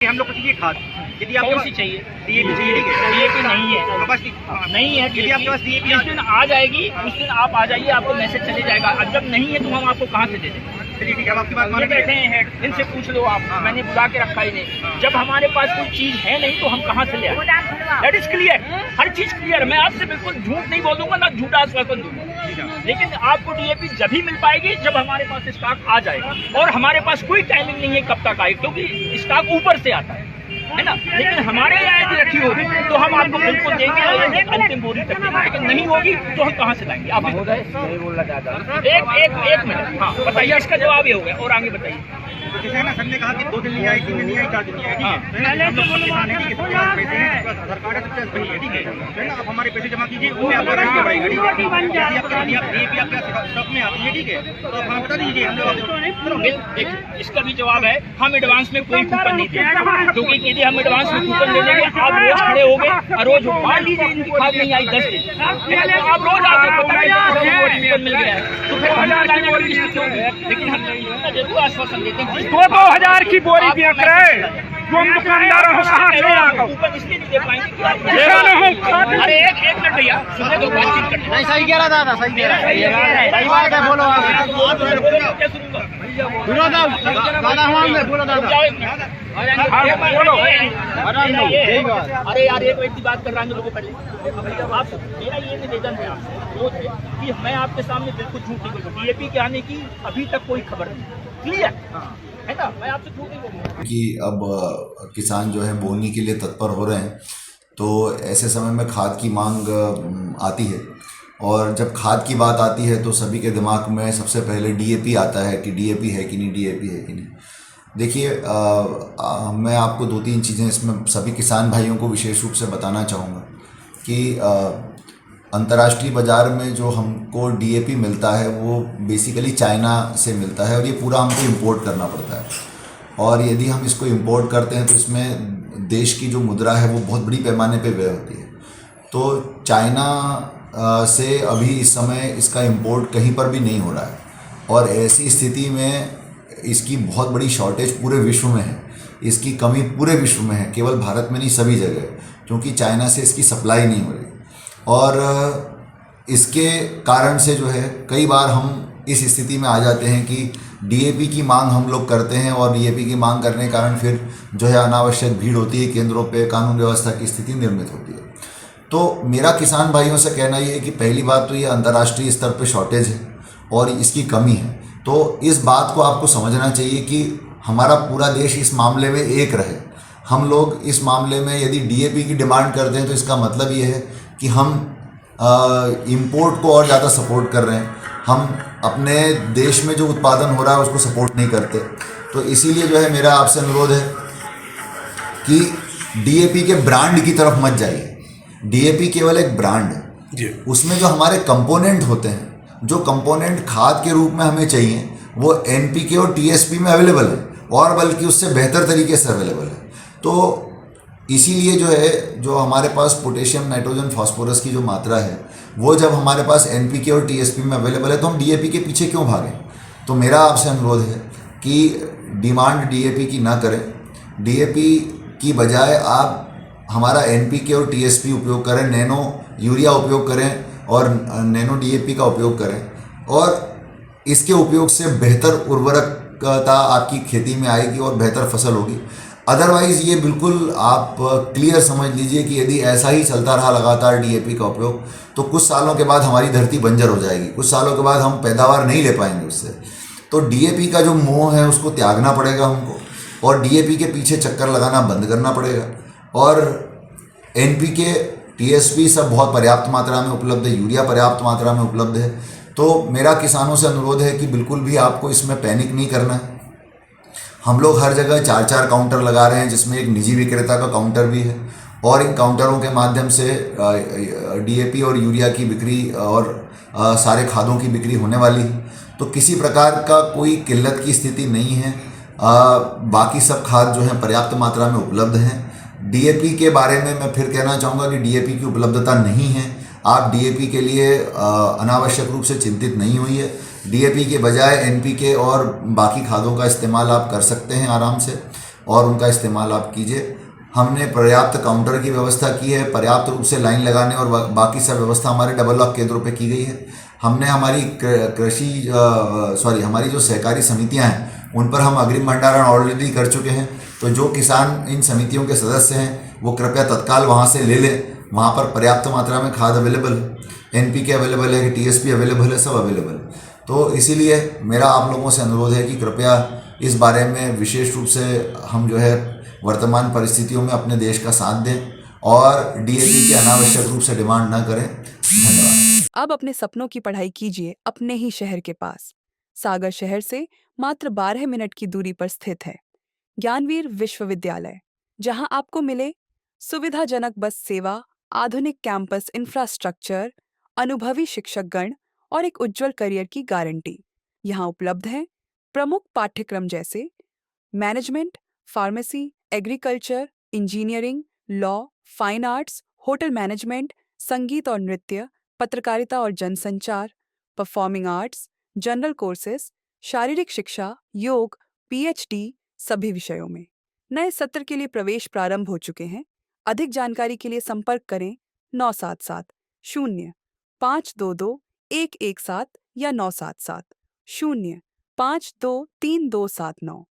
हम लोग को चाहिए खाद, यदि आपको कौन सी चाहिए? डीएपी चाहिए, ठीक है? डीएपी नहीं है, तो बस नहीं है। यदि आपके पास डीएपी जिस दिन आ जाएगी उस दिन आप आ जाइए, आपको मैसेज चले जाएगा। और जब नहीं है तो हम आपको कहाँ से दे देंगे? चलिए ठीक है, अब आपकी बात ये मान बैठे हैं, इनसे पूछ लो आप, मैंने बुला के रखा इन्हें। जब हमारे पास कोई चीज है नहीं तो हम कहाँ से ले आए? दैट इज क्लियर, हर चीज क्लियर। मैं आपसे बिल्कुल झूठ नहीं बोलूंगा, ना झूठा आश्वासन दूंगा, लेकिन आपको डीएपी जब ही मिल पाएगी जब हमारे पास स्टॉक आ जाएगा। और हमारे पास कोई टाइमिंग नहीं है कब तक आए, क्योंकि स्टॉक ऊपर से आता है ना। लेकिन हमारे यहाँ यदि रखी होगी तो हम आपको बिल्कुल देंगे और अंतिम बोरी तक देंगे। लेकिन नहीं होगी तो हम कहाँ से लाएंगे? आप नहीं बोलना चाहता। एक मिनट, हाँ बताइए, इसका जवाब ये हो गया। और आगे बताइए। तो जैसे ना सर ने कहा कि 2 दिन नहीं आई, 3 दिन नहीं आई, 4 दिन नहीं आई, ठीक है? हम लोग किसान हैं, ठीक है? सबके पास पैसे हैं, सबके पास आधार कार्ड है, सबके पास बनी है, ठीक है? तो ना आप हमारे पैसे जमा कीजिए, उसमें आपका राइट के बढ़ेगा, ठीक है? यदि आप डीएपी आपके स्टॉक में आती है, ठीक है? तो आप हमें बता दीजिए, हम लोग इसका भी जवाब है, हम एडवांस में कोई कूपन नहीं देंगे, क्योंकि यदि हम एडवांस में कूपन दे देंगे आप रोज खड़े हो गए और रोज मान लीजिए इनकी खाद नहीं आई 10 दिन, तो आप रोज आके पता कूपन मिल गया है तो फिर हम लाने वाली स्थिति होगी। लेकिन हम जरूर आश्वासन देते हैं 2,000 की बोरी बेच रहे तुम दुकानदार हो, कूपन इसलिए नहीं दे पाएंगे। अरे एक मिनट भैया, सुनने दो, बातचीत करते हैं। सही कह रहा दादा, सही कह रहा है, सही बात है, बोलो बोलो दादा। अरे यार एक व्यक्ति बात कर रहा है लोगों पहले आप, मेरा ये निवेदन है आपसे कि मैं आपके सामने बिल्कुल झूठ नहीं बोलूँ। डीएपी के आने की अभी तक कोई खबर नहीं, क्लियर है ना? मैं आपसे झूठ नहीं बोलूँगा कि अब किसान जो है बोनी के लिए तत्पर हो रहे हैं, तो ऐसे समय में खाद की मांग आती है। और जब खाद की बात आती है तो सभी के दिमाग में सबसे पहले डीएपी आता है कि डीएपी है कि नहीं, डीएपी है कि नहीं। देखिए, मैं आपको 2-3 चीज़ें इसमें सभी किसान भाइयों को विशेष रूप से बताना चाहूँगा कि अंतर्राष्ट्रीय बाज़ार में जो हमको डीएपी मिलता है वो बेसिकली चाइना से मिलता है और ये पूरा हमको इंपोर्ट करना पड़ता है। और यदि हम इसको इंपोर्ट करते हैं तो इसमें देश की जो मुद्रा है वो बहुत बड़ी पैमाने पे व्यय होती है। तो चाइना से अभी इस समय इसका इंपोर्ट कहीं पर भी नहीं हो रहा है और ऐसी स्थिति में इसकी बहुत बड़ी शॉर्टेज पूरे विश्व में है, इसकी कमी पूरे विश्व में है, केवल भारत में नहीं सभी जगह, क्योंकि चाइना से इसकी सप्लाई नहीं हो रही। और इसके कारण से जो है कई बार हम इस स्थिति में आ जाते हैं कि डीएपी की मांग हम लोग करते हैं और डीएपी की मांग करने के कारण फिर जो है अनावश्यक भीड़ होती है केंद्रों पे, कानून व्यवस्था की स्थिति निर्मित होती है। तो मेरा किसान भाइयों से कहना ये है कि पहली बात तो ये अंतर्राष्ट्रीय स्तर पे शॉर्टेज है और इसकी कमी है। तो इस बात को आपको समझना चाहिए कि हमारा पूरा देश इस मामले में एक रहे। हम लोग इस मामले में यदि डीएपी की डिमांड करते हैं तो इसका मतलब ये है कि हम इंपोर्ट को और ज़्यादा सपोर्ट कर रहे हैं, हम अपने देश में जो उत्पादन हो रहा है उसको सपोर्ट नहीं करते। तो इसीलिए जो है मेरा आपसे अनुरोध है कि डीएपी के ब्रांड की तरफ मत जाइए। डीएपी केवल एक ब्रांड है, उसमें जो हमारे कंपोनेंट होते हैं, जो कंपोनेंट खाद के रूप में हमें चाहिए वो एनपीके और टीएसपी में अवेलेबल है और बल्कि उससे बेहतर तरीके से अवेलेबल है। तो इसीलिए जो है जो हमारे पास पोटेशियम, नाइट्रोजन, फास्फोरस की जो मात्रा है वो जब हमारे पास एनपीके और टीएसपी में अवेलेबल है तो हम डीएपी के पीछे क्यों भागें। तो मेरा आपसे अनुरोध है कि डिमांड डीएपी की ना करें, डीएपी की बजाय आप हमारा एनपीके और टीएसपी उपयोग करें, नैनो यूरिया उपयोग करें और नैनो डीएपी का उपयोग करें और इसके उपयोग से बेहतर उर्वरकता आपकी खेती में आएगी और बेहतर फसल होगी। अदरवाइज़ ये बिल्कुल आप क्लियर समझ लीजिए कि यदि ऐसा ही चलता रहा लगातार डीएपी का उपयोग तो कुछ सालों के बाद हमारी धरती बंजर हो जाएगी, कुछ सालों के बाद हम पैदावार नहीं ले पाएंगे उससे। तो डीएपी का जो मोह है उसको त्यागना पड़ेगा हमको और डीएपी के पीछे चक्कर लगाना बंद करना पड़ेगा। और एनपीके, टीएसपी सब बहुत पर्याप्त मात्रा में उपलब्ध है, यूरिया पर्याप्त मात्रा में उपलब्ध है। तो मेरा किसानों से अनुरोध है कि बिल्कुल भी आपको इसमें पैनिक नहीं करना है। हम लोग हर जगह 4-4 काउंटर लगा रहे हैं जिसमें एक निजी विक्रेता का काउंटर भी है और इन काउंटरों के माध्यम से डीएपी और यूरिया की बिक्री और सारे खादों की बिक्री होने वाली है। तो किसी प्रकार का कोई किल्लत की स्थिति नहीं है, बाकी सब खाद जो है पर्याप्त मात्रा में उपलब्ध हैं। डीएपी के बारे में मैं फिर कहना चाहूँगा कि डीएपी की उपलब्धता नहीं है, आप डीएपी के लिए अनावश्यक रूप से चिंतित नहीं होइए। डीएपी के बजाय एनपीके और बाकी खादों का इस्तेमाल आप कर सकते हैं आराम से। और उनका इस्तेमाल आप कीजिए। हमने पर्याप्त काउंटर की व्यवस्था की है, पर्याप्त रूप से लाइन लगाने और बाकी सब व्यवस्था हमारे डबल लॉक केंद्रों पे की गई है। हमने हमारी हमारी जो सहकारी समितियां हैं उन पर हम अग्रिम भंडारण ऑलरेडी कर चुके हैं। तो जो किसान इन समितियों के सदस्य हैं वो कृपया तत्काल वहाँ से ले लें। वहाँ पर पर्याप्त मात्रा में खाद अवेलेबल है, NPK अवेलेबल है, TSP अवेलेबल है, सब अवेलेबल है। तो इसीलिए मेरा आप लोगों से अनुरोध है कि कृपया इस बारे में विशेष रूप से हम जो है वर्तमान परिस्थितियों में अपने देश का साथ दें और DAP की अनावश्यक रूप से डिमांड न करें। धन्यवाद। अब अपने सपनों की पढ़ाई कीजिए अपने ही शहर के पास। सागर शहर से मात्र 12 मिनट की दूरी पर स्थित है ज्ञानवीर विश्वविद्यालय, जहां आपको मिले सुविधाजनक बस सेवा, आधुनिक कैंपस इंफ्रास्ट्रक्चर, अनुभवी शिक्षकगण और एक उज्जवल करियर की गारंटी। यहाँ उपलब्ध हैं प्रमुख पाठ्यक्रम जैसे management, pharmacy, agriculture, engineering, law, fine arts, hotel management, संगीत और नृत्य, पत्रकारिता और जनसंचार, परफॉर्मिंग आर्ट्स, जनरल कोर्सेज, शारीरिक शिक्षा, योग, PhD सभी विषयों में। नए सत्र के लिए प्रवेश प्रारंभ हो चुके हैं। अधिक जानकारी के लिए संपर्क करें 977 0 522 117 या 977 0 523 279।